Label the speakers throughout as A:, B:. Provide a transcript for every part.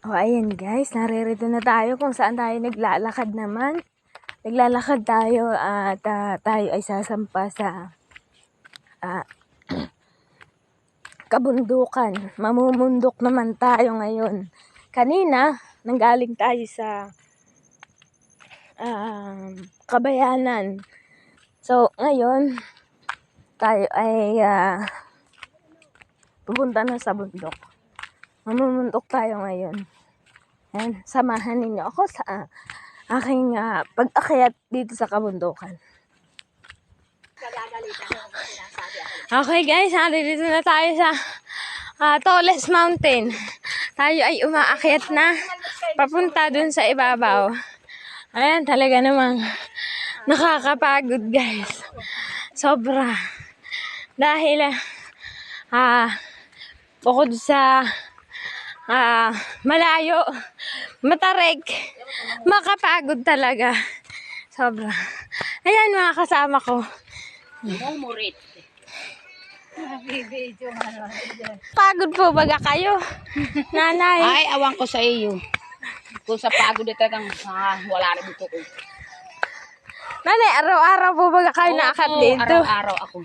A: O, ayan guys, naririto na tayo kung saan tayo naglalakad naman. Naglalakad tayo at tayo ay sasampa sa kabundukan. Mamumundok naman tayo ngayon. Kanina, nanggaling tayo sa Kabayanan. So, ngayon, tayo ay pupunta na sa bundok. Mamumundok tayo ngayon. Ayan, samahan ninyo ako sa aking pag-akyat dito sa kabundukan. Okay guys, dito na tayo sa tallest mountain. Tayo ay umaakyat na papunta dun sa ibabaw. Ayan, talaga namang nakakapagod guys. Sobra. Dahil bukod sa malayo, matarik, makapagod talaga. Sobra. Ayan mga kasama ko.
B: Mumurit.
A: Pagod po baga kayo, nanay?
B: Ay, awang ko sa iyo. Kung sa pagod ito kang wala na dito ko.
A: Nanay, araw-araw po baga kayo naakyat dito?
B: Araw-araw ako.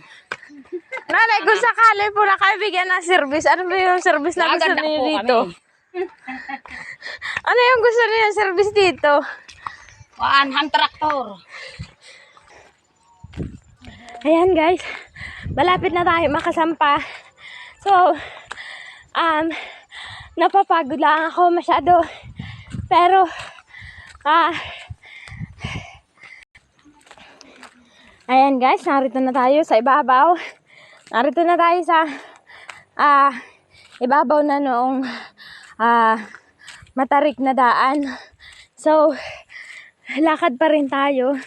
A: Nanay, kung sakali po na kayo bigyan ng service, ano ba yung service na gusto niyo dito? Ano yung gusto niyo yung service dito?
B: Hand tractor.
A: Ayan guys, malapit na tayo makasampa. So, napapagod lang ako masyado. Pero, ayan guys, narito na tayo sa ibabaw. Narito na tayo sa ibabaw na noong matarik na daan. So, lakad pa rin tayo.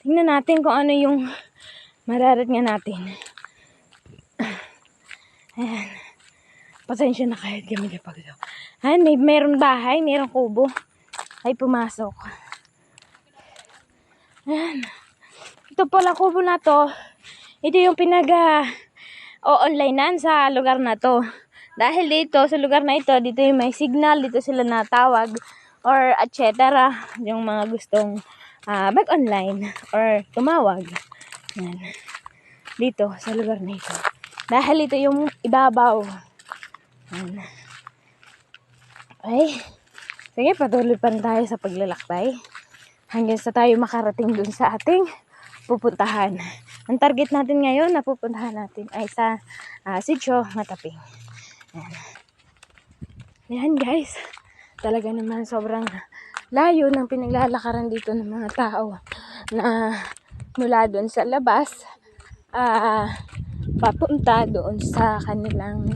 A: Tingnan natin kung ano yung mararating natin. Ayan. Pasensya na kahit kami kapag ito. Ayan, mayroong bahay, mayroong kubo. Ay, pumasok. Ayan. Ito pala kubo na to. Ito yung o-onlinean sa lugar na to. Dahil dito, sa lugar na ito, dito yung may signal, dito sila natawag, or etc. Yung mga gustong mag-online, or tumawag. Yan. Dito, sa lugar na ito. Dahil ito yung ibabaw. Yan. Okay. Sige, patuloy pa rin tayo sa paglalakbay. Hanggang sa tayo makarating dun sa ating pupuntahan. Ang target natin ngayon na pupuntahan natin ay sa Sitio Mataping. Ayan. Ayan guys, talaga naman sobrang layo ng pinaglalakaran dito ng mga tao na mula doon sa labas papunta doon sa kanilang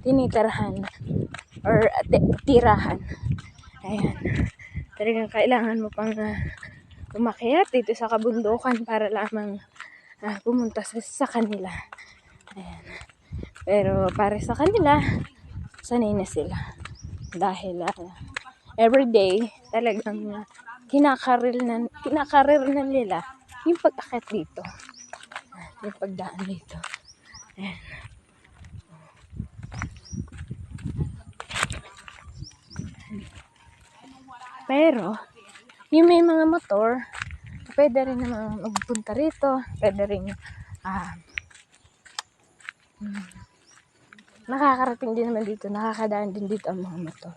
A: tinitirhan or tirahan. Ayan. Talagang kailangan mo pang umakyat dito sa kabundukan para lamang pumunta sa kanila. Ayan. Pero para sa kanila, sanay na sila. Dahil everyday, talagang kinakarir na nila yung pag-akyat dito. Yung pagdaan dito. Ayan. Pero, yung may mga motor, pwede rin naman magpunta rito. Pwede rin nakakarating din naman dito. Nakakadaan din dito ang mga motor.